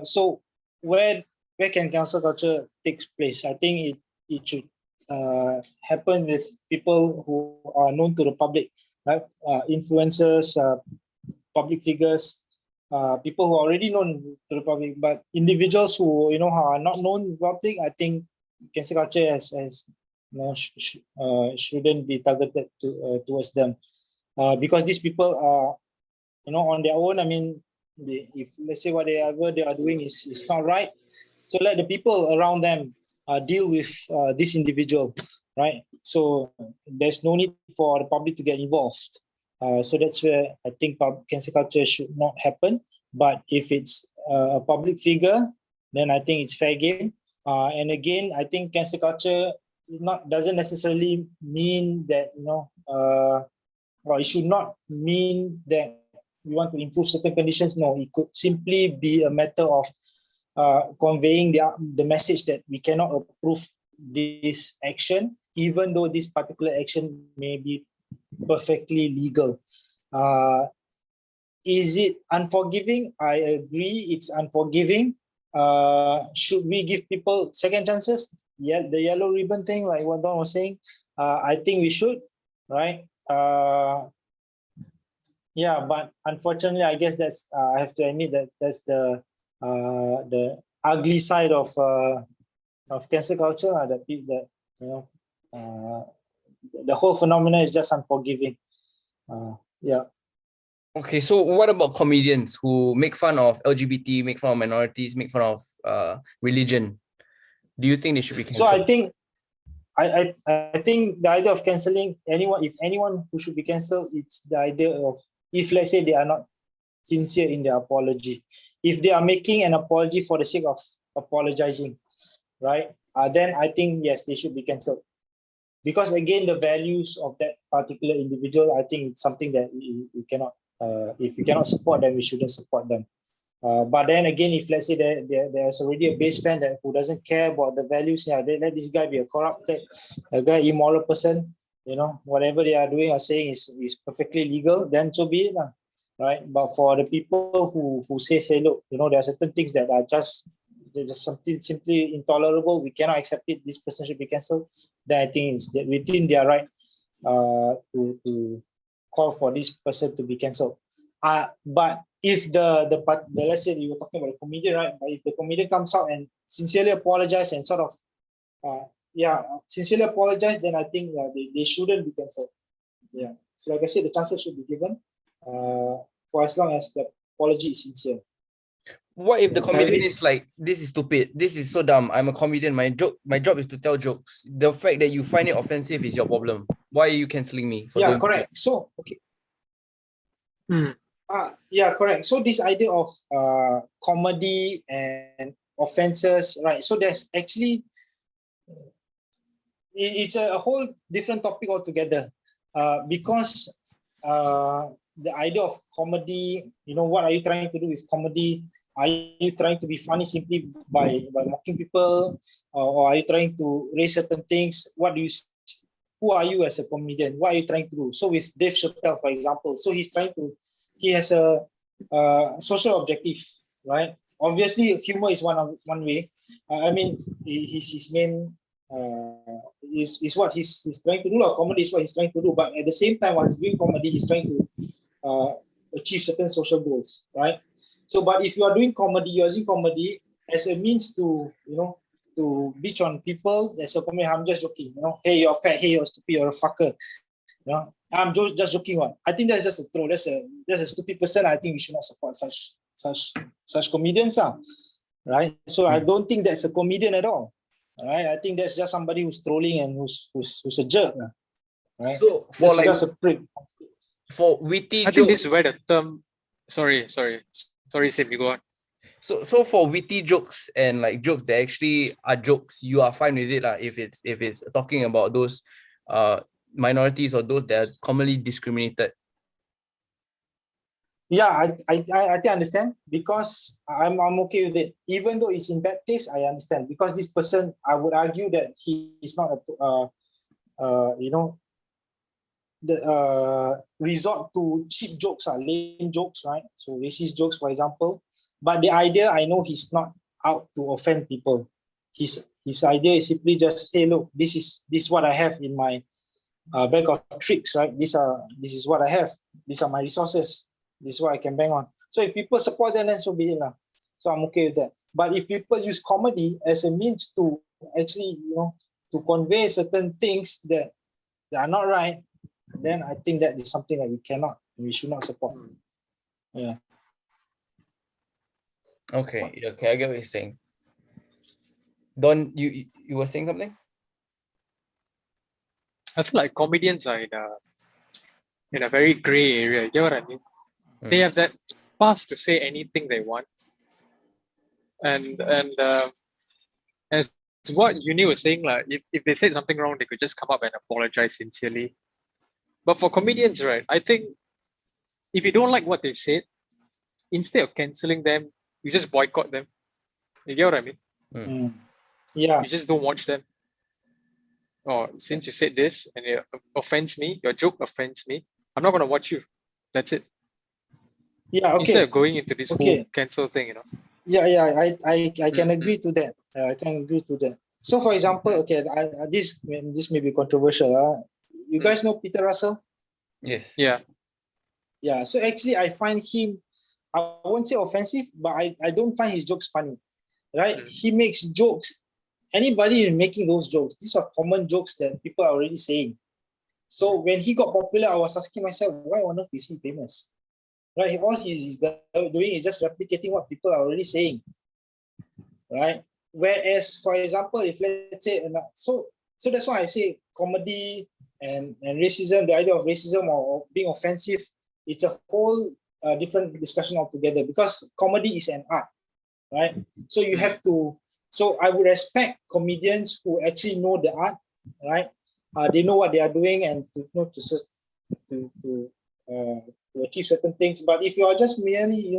so where can cancel culture take place? I think it should happen with people who are known to the public, right? Influencers, public figures, people who are already known to the public, but individuals who are not known to the public, I think cancel culture shouldn't be targeted towards them, because these people are on their own. I mean, if let's say whatever they are doing is not right, so let the people around them deal with this individual, right? So there's no need for the public to get involved. So that's where I think cancel culture should not happen. But if it's a public figure, then I think it's fair game. And again, I think cancel culture doesn't necessarily mean that or it should not mean that we want to improve certain conditions. No, it could simply be a matter of conveying the message that we cannot approve this action, even though this particular action may be perfectly legal. Is it unforgiving? I agree, it's unforgiving. Should we give people second chances? Yeah, the yellow ribbon thing, like what Don was saying, I think we should, right? Yeah, but unfortunately, I guess that's I have to admit that that's the ugly side of cancel culture. The whole phenomenon is just unforgiving. Yeah. Okay, so what about comedians who make fun of LGBT, make fun of minorities, make fun of religion? Do you think they should be cancelled? So I think the idea of cancelling anyone, if anyone who should be cancelled, it's the idea of, if let's say they are not sincere in their apology, if they are making an apology for the sake of apologizing, right? Then I think yes, they should be cancelled. Because again, the values of that particular individual, I think it's something that we cannot, if we cannot support them, we shouldn't support them. But then again, if let's say there's already a base fan who doesn't care about the values, they let this guy be a corrupted, a guy immoral person, whatever they are doing or saying is perfectly legal, then so be it, right? But for the people who say, look, there are certain things that are just something simply intolerable, we cannot accept it, this person should be cancelled, then I think it's within their right to call for this person to be cancelled. But if the let's say you were talking about a comedian, right? But if the comedian comes out and sincerely apologize and sort of sincerely apologize, then I think they shouldn't be cancelled. Yeah. So like I said, the chances should be given for as long as the apology is sincere. What if the comedian is like, this is stupid, this is so dumb, I'm a comedian, my job is to tell jokes. The fact that you find it offensive is your problem. Why are you cancelling me for doing correct that? So okay. Yeah, correct. So this idea of comedy and offenses, right? So there's actually, it's a whole different topic altogether, because the idea of comedy, what are you trying to do with comedy? Are you trying to be funny simply by mocking people, or are you trying to raise certain things? Who are you as a comedian? What are you trying to do? So with Dave Chappelle, for example, so he has a social objective, right? Obviously, humor is one way. I mean, his main is what he's trying to do. Comedy is what he's trying to do. But at the same time, while he's doing comedy, he's trying to achieve certain social goals, right? So, but if you are doing comedy, you're using comedy as a means to to bitch on people. As a comedian, I'm just joking. Hey, you're fat. Hey, you're stupid. You're a fucker. I'm just joking. I think that's just a troll. That's a stupid person. I think we should not support such comedians, right? So I don't think that's a comedian at all. Right? I think that's just somebody who's trolling and who's a jerk, right? So for that's just a prick. For witty jokes, I think this is where the term. Sorry, Sim, you go on. So for witty jokes and like jokes that actually are jokes, you are fine with it, if it's talking about those minorities or those that are commonly discriminated. Yeah, I understand, because I'm okay with it. Even though it's in bad taste, I understand, because this person, I would argue that he is not resort to cheap jokes, lame jokes, right? So racist jokes, for example. But the idea, I know he's not out to offend people. His idea is simply just, hey, look, this is what I have in my bag of tricks, right? This is what I have. These are my resources. This is what I can bang on. So if people support that, then so be it lah. So I'm okay with that. But if people use comedy as a means to actually, to convey certain things that are not right, then I think that is something that we should not support. Yeah. Okay, I get what you're saying. Don, you were saying something? I feel like comedians are in a very gray area. You get what I mean? They have that pass to say anything they want, and as what Uni was saying, like if they said something wrong, they could just come up and apologize sincerely. But for comedians, right, I think if you don't like what they said, instead of canceling them, you just boycott them. You get what I mean? Yeah. You just don't watch them. Or since you said this and it offends me, your joke offends me, I'm not going to watch you. That's it. Yeah, okay. Instead of going into this whole cancel thing, Yeah, I can agree to that. I can agree to that. So, for example, okay, this may be controversial. You guys know Peter Russell? Yes. Yeah. Yeah. So actually, I find him, I won't say offensive, but I don't find his jokes funny, right? He makes jokes. Anybody making those jokes, these are common jokes that people are already saying. So when he got popular, I was asking myself, why on earth is he famous? Right? All he's doing is just replicating what people are already saying. Right? Whereas, for example, if let's say, so that's why I say comedy and racism, the idea of racism or being offensive, it's a whole different discussion altogether, because comedy is an art, right? So you have to, so I would respect comedians who actually know the art, right? They know what they are doing and to achieve certain things. But if you are just merely,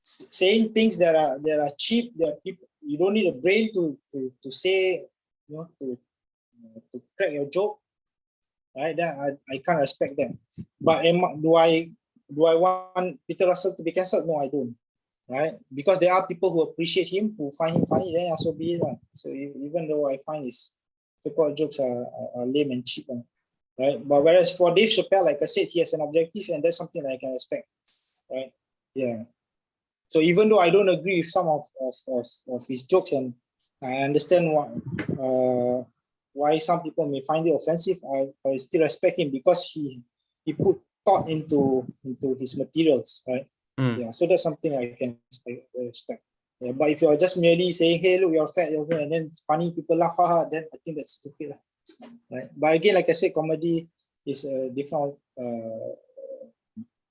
saying things that are cheap, that people, you don't need a brain to say, to crack your joke, right? Then I can't respect them. But do I want Peter Russell to be cancelled? No, I don't. Right? Because there are people who appreciate him, who find him funny, then also be it. So even though I find his so-called jokes are lame and cheap, right? But whereas for Dave Chappelle, like I said, he has an objective, and that's something that I can respect, right? Yeah. So even though I don't agree with some of his jokes, and I understand why some people may find it offensive, I still respect him because he put thought into his materials, right? Yeah, so that's something I can respect. Yeah, but if you're just merely saying, "Hey, look, you're fat," and then funny people laugh, then I think that's stupid, right? But again, like I said, comedy is a different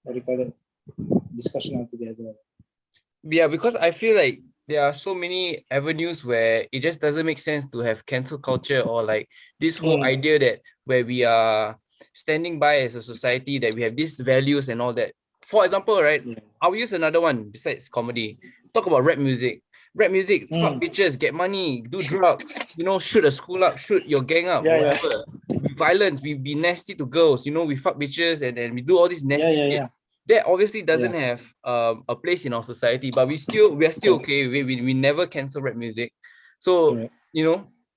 what do you call it, discussion altogether. Yeah, because I feel like there are so many avenues where it just doesn't make sense to have cancel culture, or like this whole idea that where we are standing by as a society, that we have these values and all that. For example, right, I'll use another one besides comedy. Talk about rap music. Rap music, fuck bitches, get money, do drugs, shoot a school up, shoot your gang up, whatever. Be violence, we be nasty to girls, we fuck bitches and we do all this nasty shit. That obviously doesn't have a place in our society, but we're still okay. We never cancel rap music. So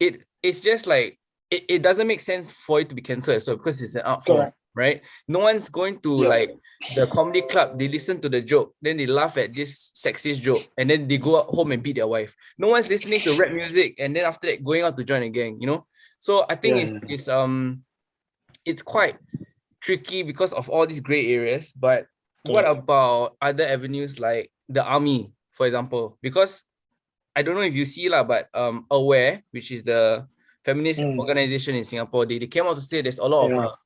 it's just like it doesn't make sense for it to be cancelled as well, because it's an art form, right? No one's going to like the comedy club, they listen to the joke, then they laugh at this sexist joke, and then they go home and beat their wife. No one's listening to rap music and then after that going out to join a gang, So I think it's quite tricky because of all these gray areas. But what about other avenues like the army, for example? Because I don't know if you see but Aware, which is the feminist organization in Singapore, they came out to say there's a lot of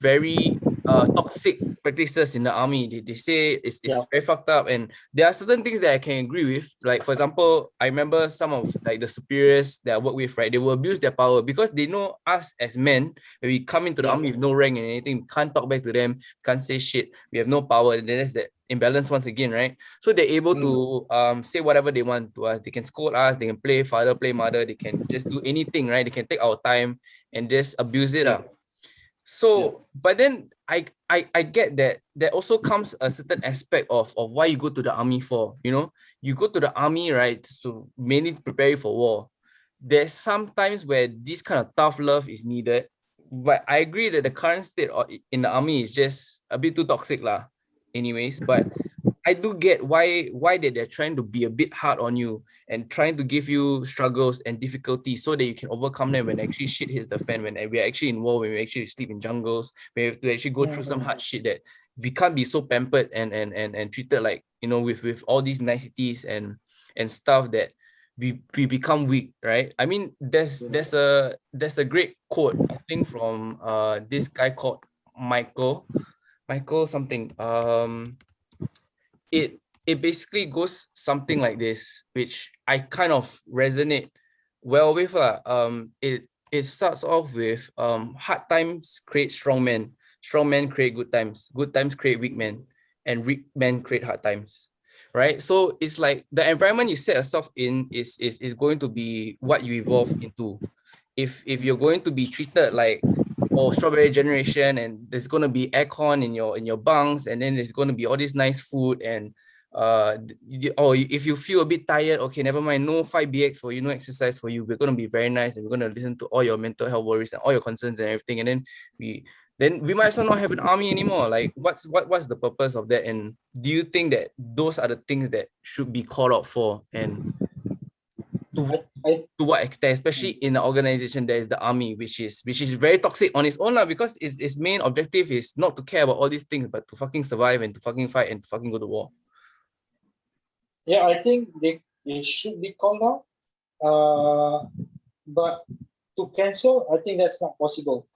very toxic practices in the army. They say it's very fucked up, and there are certain things that I can agree with. Like, for example, I remember some of like the superiors that I work with, right? They will abuse their power because they know us as men, when we come into the army with no rank and anything, we can't talk back to them, can't say shit, we have no power, and then there's that imbalance once again, right? So they're able to say whatever they want to us. They can scold us, they can play father, play mother, they can just do anything, right? They can take our time and just abuse it. So, but then I get that there also comes a certain aspect of why you go to the army for, you know, you go to the army, right, to mainly prepare you for war. There's sometimes where this kind of tough love is needed, but I agree that the current state in the army is just a bit too toxic lah. Anyways, but I do get why they're trying to be a bit hard on you and trying to give you struggles and difficulties so that you can overcome them when actually shit hits the fan, when we're actually in war, when we actually sleep in jungles, we have to actually go through some hard shit that we can't be so pampered and treated like, you know, with all these niceties and stuff that we become weak, right? I mean, there's a great quote, I think, from this guy called Michael something. It basically goes something like this, which I kind of resonate well with. It starts off with hard times create strong men create good times create weak men, and weak men create hard times. Right? So it's like the environment you set yourself in is going to be what you evolve into. If you're going to be treated like, oh, strawberry generation, and there's going to be aircon in your bunks, and then there's going to be all this nice food, and if you feel a bit tired, okay, never mind, no 5BX for you, no exercise for you, we're going to be very nice, and we're going to listen to all your mental health worries and all your concerns and everything, and then we might as well not have an army anymore. Like, what's the purpose of that? And do you think that those are the things that should be called out for? And to what extent, especially in an organization that is the army, which is very toxic on its own, because its main objective is not to care about all these things, but to fucking survive and to fucking fight and to fucking go to war. Yeah, I think they should be called out. But to cancel, I think that's not possible.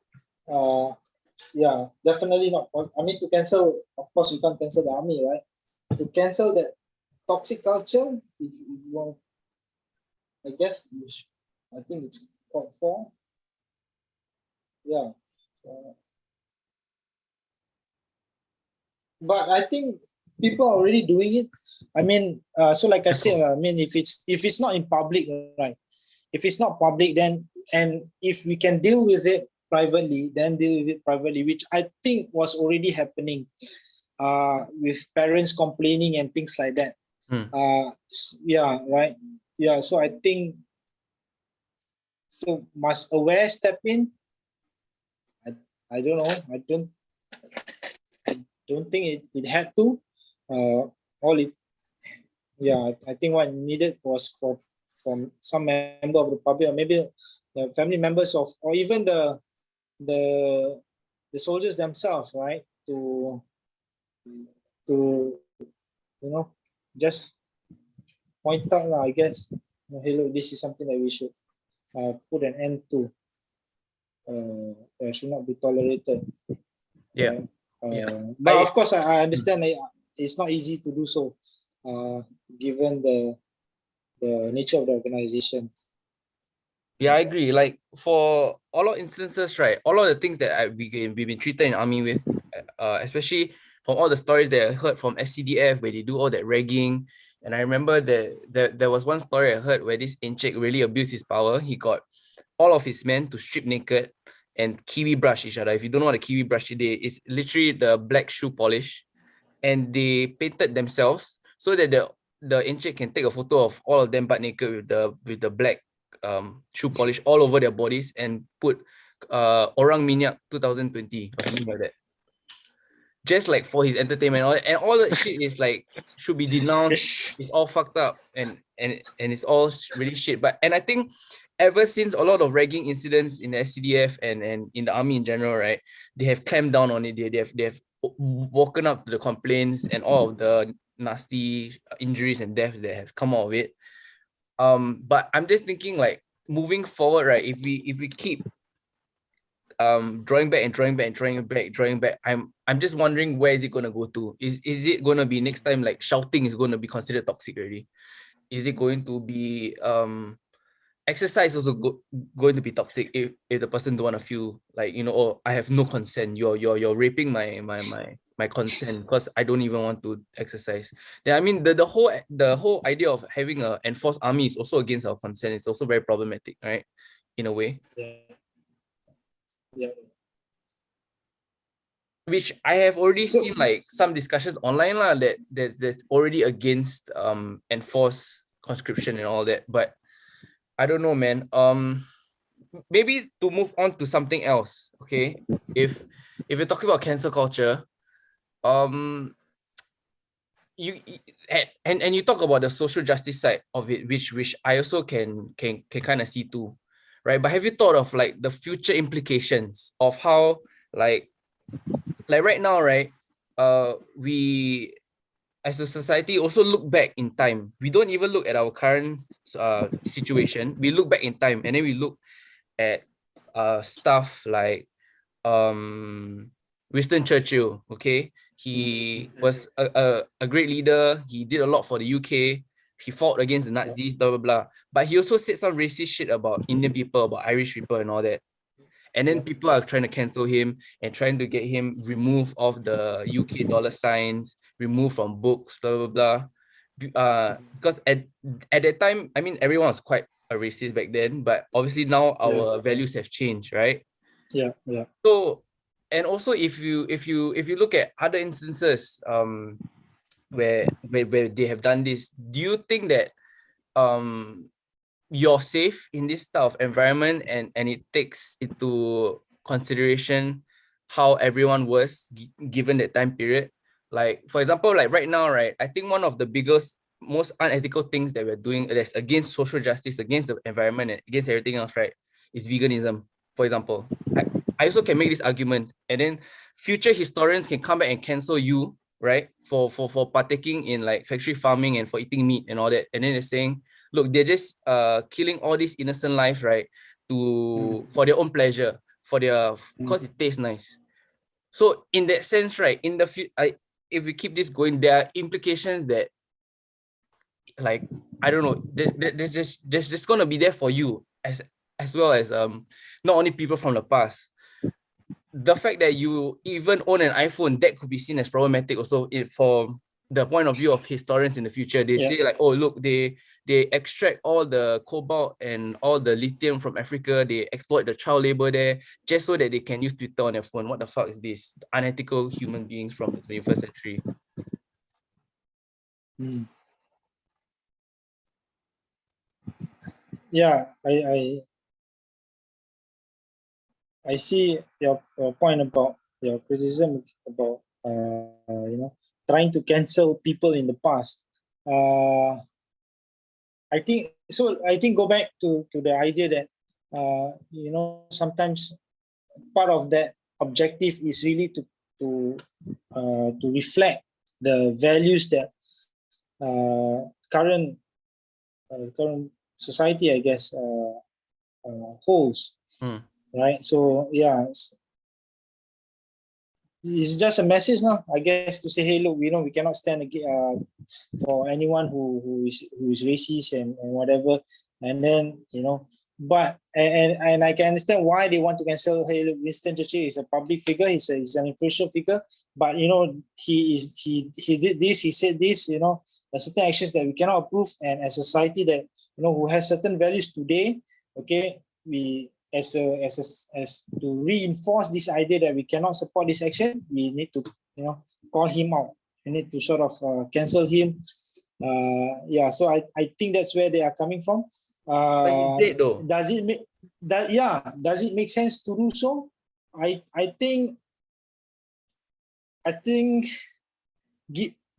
Yeah, definitely not. I mean, to cancel, of course, you can't cancel the army, right? To cancel that toxic culture, if you want, I guess, I think it's called for. Yeah. But I think people are already doing it. I mean, so like I said, I mean, if it's not in public, right? If it's not public, then, and if we can deal with it privately, then deal with it privately, which I think was already happening, with parents complaining and things like that. Yeah, right. Yeah, so I think, so must aware step in. I don't know. I don't think it had to. I think what needed was from some member of the public, or maybe the family members of, or even the soldiers themselves, right? To just point out, I guess, hey, look, this is something that we should put an end to. Should not be tolerated. Yeah. But of course, I understand it's not easy to do so, given the nature of the organization. Yeah, I agree. Like, for all of instances, right? All of the things that we've been treated in army with, especially from all the stories that I heard from SCDF, where they do all that ragging. And I remember that there was one story I heard where this Encik really abused his power. He got all of his men to strip naked and kiwi brush each other. If you don't know what a kiwi brush is, it's literally the black shoe polish, and they painted themselves so that the Encik can take a photo of all of them butt naked with the black shoe polish all over their bodies and put Orang Minyak 2020 or something like that. Just like for his entertainment, and all that shit is like should be denounced. It's all fucked up and it's all really shit. And I think ever since a lot of ragging incidents in the SCDF and in the army in general, right, they have clamped down on it. They have woken up to the complaints and all of the nasty injuries and deaths that have come out of it. But I'm just thinking, like, moving forward, right, if we keep drawing back, I'm just wondering, where is it gonna go to? Is it gonna be next time like shouting is gonna be considered toxic already? Is it going to be exercise also going to be toxic if the person don't want to feel like, oh, I have no consent, you're raping my consent because I don't even want to exercise? Then I mean, the whole idea of having an enforced army is also against our consent. It's also very problematic, right? In a way. Yeah. which I have already So, seen like some discussions online lah that's already against enforced conscription and all that. But I don't know, man. Maybe to move on to something else. Okay, if you're talking about cancel culture, um, and you talk about the social justice side of it, which I also can kind of see too, right? But have you thought of like the future implications of how like right now, right? We as a society also look back in time. We don't even look at our current situation. We look back in time, and then we look at stuff like Winston Churchill. Okay, he was a great leader. He did a lot for the UK. He fought against the Nazis, blah blah blah. But he also said some racist shit about Indian people, about Irish people, and all that. And then people are trying to cancel him and trying to get him removed of the UK dollar signs, removed from books, blah blah blah. Because at that time, I mean, everyone was quite a racist back then, but obviously now our values have changed, right? yeah. So, and also if you look at other instances, where they have done this, do you think that you're safe in this type of environment, and it takes into consideration how everyone was given that time period? Like for example, like right now, right, I think one of the biggest, most unethical things that we're doing that's against social justice, against the environment, and against everything else, right, is veganism. For example, I also can make this argument, and then future historians can come back and cancel you, right, for partaking in like factory farming and for eating meat and all that. And then they're saying, look, they're just killing all these innocent lives, right, to for their own pleasure, for their because it tastes nice. So in that sense, right, in the if we keep this going, there are implications that, like, I don't know, there's just gonna be there for you as well as not only people from the past. The fact that you even own an iPhone, that could be seen as problematic also, if from the point of view of historians in the future. They say like, oh look, they extract all the cobalt and all the lithium from Africa, they exploit the child labor there just so that they can use Twitter on their phone. What the fuck is this? Unethical human beings from the 21st century. Yeah, I see your point about your criticism about trying to cancel people in the past. I think so. I think go back to the idea that sometimes part of that objective is really to reflect the values that current society, I guess, holds. Right. So yeah, it's just a message now, I guess, to say, hey, look, we cannot stand for anyone who is racist and whatever. And then but and I can understand why they want to cancel. Hey, look, Winston Churchill is a public figure. He's an influential figure. But he did this. He said this. Certain actions that we cannot approve. And as a society that who has certain values today, okay, we as to reinforce this idea that we cannot support this action, we need to call him out. We need to sort of cancel him. So I think that's where they are coming from. But he's dead though. Does it make sense to do so? I think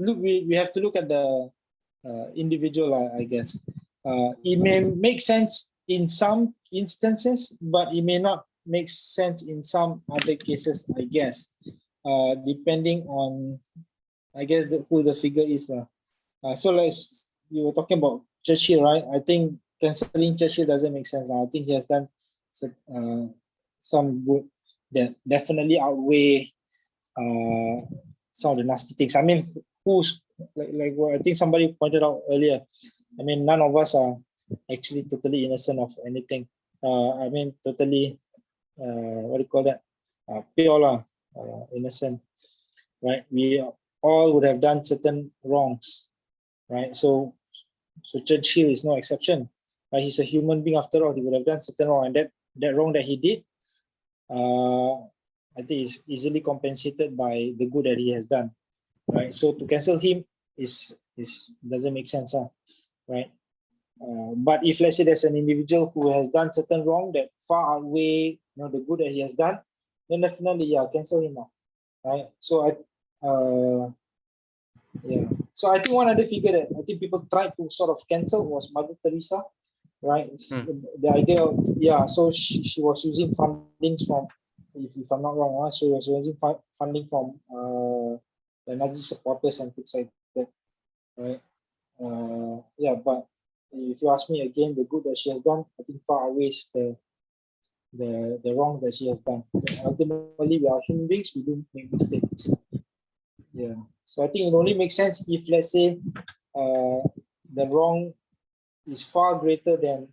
look, we have to look at the individual, I guess. It may make sense in some instances, but it may not make sense in some other cases, I guess, depending on, I guess, who the figure is. So you were talking about Churchill, right? I think cancelling Churchill doesn't make sense. I think he has done some good that definitely outweigh some of the nasty things. I mean, who's like what I think somebody pointed out earlier. I mean, none of us are actually totally innocent of anything. I mean, totally, what do you call that? Pure innocent, right? We all would have done certain wrongs, right? So Churchill is no exception, right? He's a human being after all. He would have done certain wrong, and that wrong that he did, I think is easily compensated by the good that he has done, right? So to cancel him is doesn't make sense, right? But if let's say there's an individual who has done certain wrong that far outweigh the good that he has done, then definitely cancel him out, right? So so I think one other figure that I think people tried to sort of cancel was Mother Teresa, right? The idea of so she was using fundings from, if I'm not wrong, so she was using funding from the Nazi supporters and things like that, right? But if you ask me again, the good that she has done, I think far outweighs the wrong that she has done. Ultimately, we are human beings, we do make mistakes. So I think it only makes sense if, let's say, the wrong is far greater than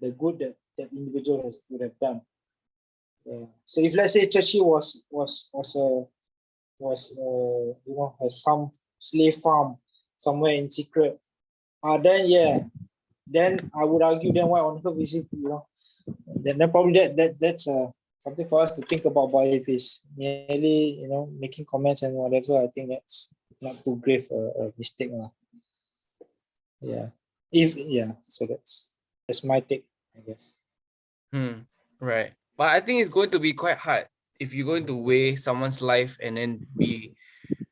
the good that that individual would have done. So if, let's say, Churchill has some slave farm somewhere in secret, then I would argue, then why on earth is it, then probably that's something for us to think about. But if it's merely making comments and whatever, I think that's not too grave a mistake. So that's my take, I guess. Right. But I think it's going to be quite hard if you're going to weigh someone's life and then be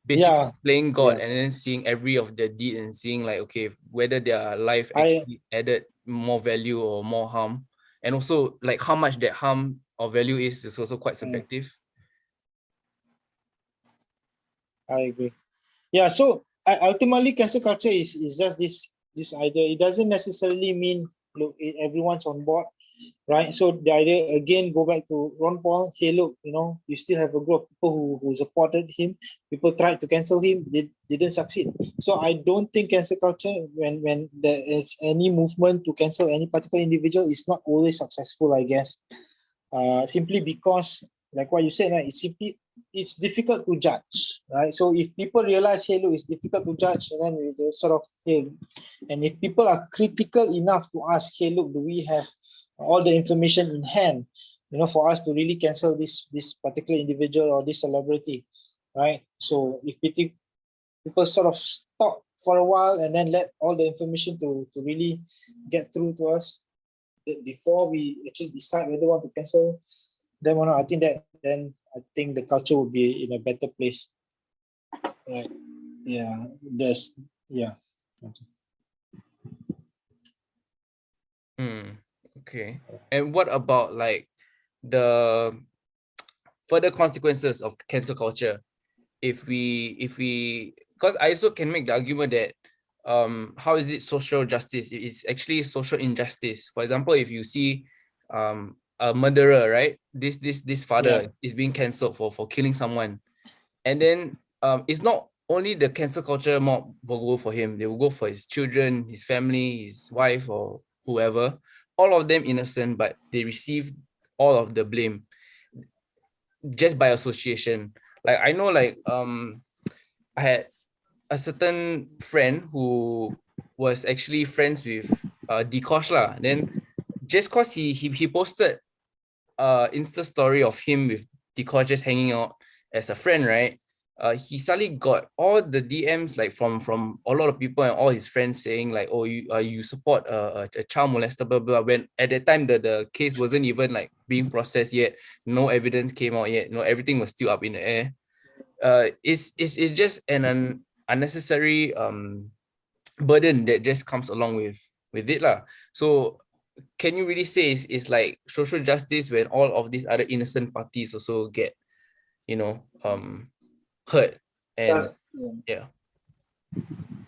basically playing God and then seeing every of their deed and seeing like, okay, whether their life actually added more value or more harm. And also like how much that harm or value is also quite subjective. I agree. So ultimately cancel culture is just this idea. It doesn't necessarily mean everyone's on board, right? So the idea, again, go back to Ron Paul. Hey, look, you still have a group of people who supported him. People tried to cancel him, they didn't succeed. So I don't think cancel culture, when there is any movement to cancel any particular individual, is not always successful, I guess. Simply because, like what you said, right? It's difficult to judge, right? So if people realize, hey, look, it's difficult to judge, and then we sort of, and if people are critical enough to ask, hey, look, do we have all the information in hand, for us to really cancel this particular individual or this celebrity, right? So if people sort of stop for a while and then let all the information to really get through to us before we actually decide whether we want to cancel them or not, I think the culture will be in a better place. Right. Okay. And what about like the further consequences of cancel culture? If we because I also can make the argument that how is it social justice? It's actually social injustice. For example, if you see a murderer, right? This father is being cancelled for killing someone, and then it's not only the cancel culture mob will go for him, they will go for his children, his family, his wife, or whoever, all of them innocent, but they receive all of the blame just by association. Like I know, like I had a certain friend who was actually friends with Dikosh lah. Then just cause he posted Insta story of him with Dikosh just hanging out as a friend, right? He suddenly got all the DMs like from a lot of people and all his friends saying like, oh, you support a child molester, blah blah. When at that time the case wasn't even like being processed yet, no evidence came out yet, everything was still up in the air. It's just an unnecessary burden that just comes along with it lah. So can you really say it's like social justice when all of these other innocent parties also get hurt? And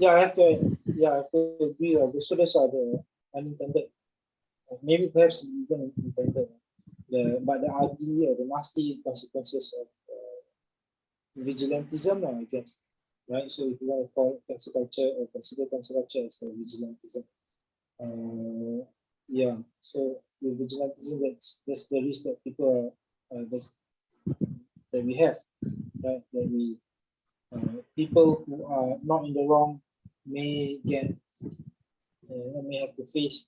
I have to agree. The students are the unintended, maybe perhaps even intended, but the ugly or the nasty consequences of vigilantism, I guess, right? So if you want to call cancel culture or consider cancel culture as a vigilantism, so with vigilantism, that's the risk that people that we have, right? That we people who are not in the wrong may have to face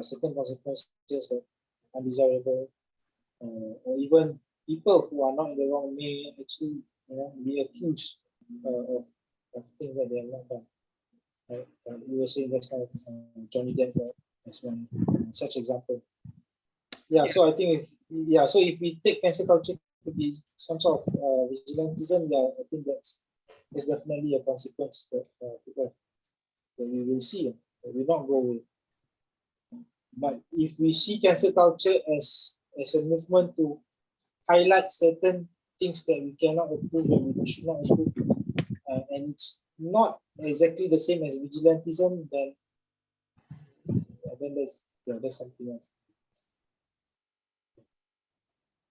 certain consequences that are undesirable, or even people who are not in the wrong may actually be accused of things that they have not done. Right? You were saying that's kind of Johnny Depp as one such example. Yeah, so I think so if we take cancel culture to be some sort of vigilantism, I think there's definitely a consequence that people that we will see, that will not go away. But if we see cancel culture as a movement to highlight certain things that we cannot approve, that we should not approve, and it's not exactly the same as vigilantism, then there's something else.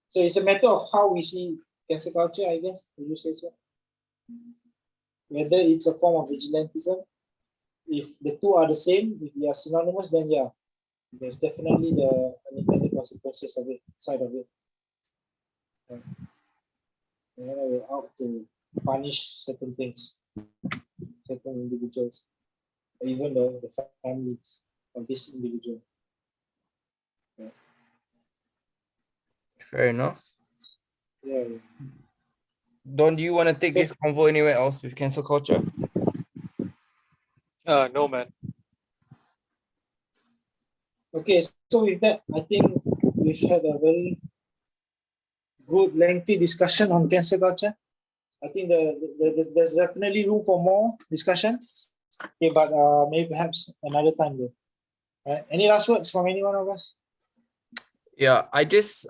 So it's a matter of how we see cancel culture, I guess. Would you say so? Whether it's a form of vigilantism, if the two are the same, if they are synonymous, then yeah, there's definitely the unintended consequences of it, side of it. We're out to punish certain things, certain individuals, or even the families of this individual. Fair enough. Yeah. Don, do you want to take this convo anywhere else with cancel culture? No, man. Okay, so with that, I think we've had a very good, lengthy discussion on cancel culture. I think there's definitely room for more discussion. Okay, but maybe perhaps another time though. Any last words from any one of us? Yeah, I just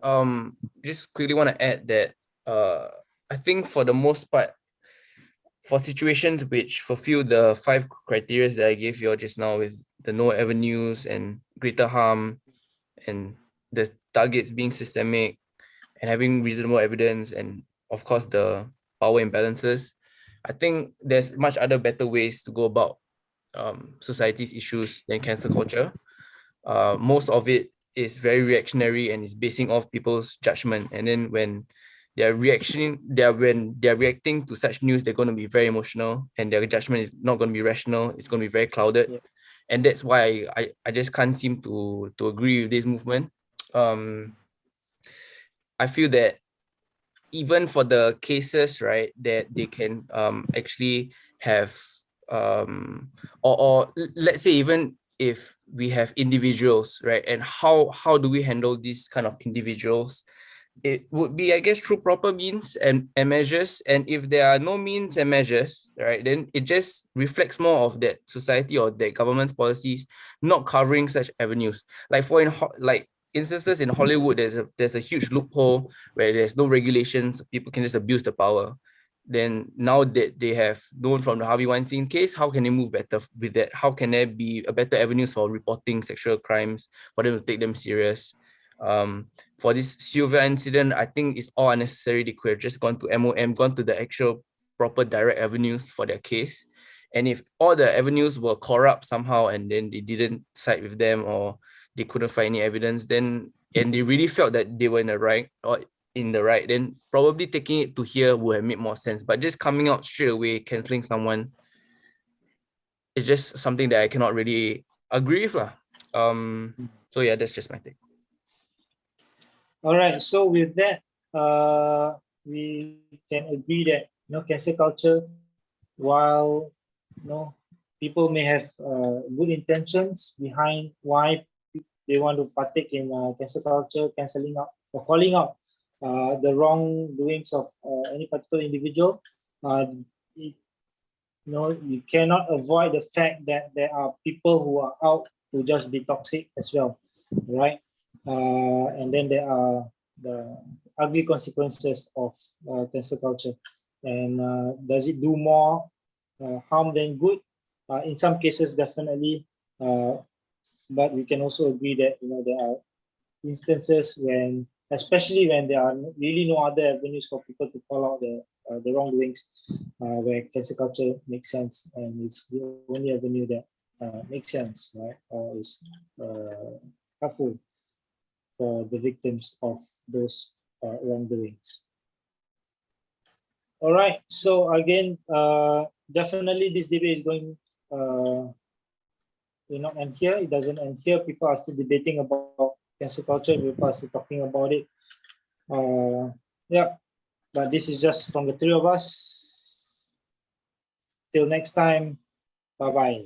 quickly want to add that I think for the most part, for situations which fulfill the 5 criteria that I gave you all just now, with the no avenues and greater harm, and the targets being systemic and having reasonable evidence, and of course the power imbalances, I think there's much other better ways to go about society's issues than cancel culture. Most of it is very reactionary and is basing off people's judgment, and then when they're reacting to such news, they're going to be very emotional, and their judgment is not going to be rational. It's going to be very clouded. Yeah. And that's why I just can't seem to agree with this movement. I feel that even for the cases, right, that they can actually have or let's say even if we have individuals, right, and how do we handle these kind of individuals? It would be, I guess, through proper means and measures. And if there are no means and measures, right, then it just reflects more of that society or that government's policies not covering such avenues. Like like instances in Hollywood, there's a huge loophole where there's no regulations, people can just abuse the power. Then now that they have known from the Harvey Weinstein case, how can they move better with that? How can there be a better avenues for reporting sexual crimes, for them to take them serious? For this Sylvia incident, I think it's all unnecessary. They could have just gone to MOM, gone to the actual proper direct avenues for their case. And if all the avenues were corrupt somehow and then they didn't side with them, or they couldn't find any evidence, then and they really felt that they were in the right, then probably taking it to here would have made more sense. But just coming out straight away, canceling someone, is just something that I cannot really agree with. So yeah, that's just my take. All right. So with that, we can agree that cancel culture, while people may have good intentions behind why they want to partake in cancel culture, canceling out or calling out the wrongdoings of any particular individual, you cannot avoid the fact that there are people who are out to just be toxic as well, right? And then there are the ugly consequences of cancel culture. And does it do more harm than good? In some cases, definitely. But we can also agree that there are instances when, especially when there are really no other avenues for people to call out the wrongdoings, where cancel culture makes sense, and it's the only avenue that makes sense, right? Or is helpful for the victims of those wrongdoings. All right. So again, definitely this debate is going not end here. It doesn't end here. People are still debating about cancel culture. People are still talking about it. Yeah, but this is just from the three of us. Till next time, bye bye.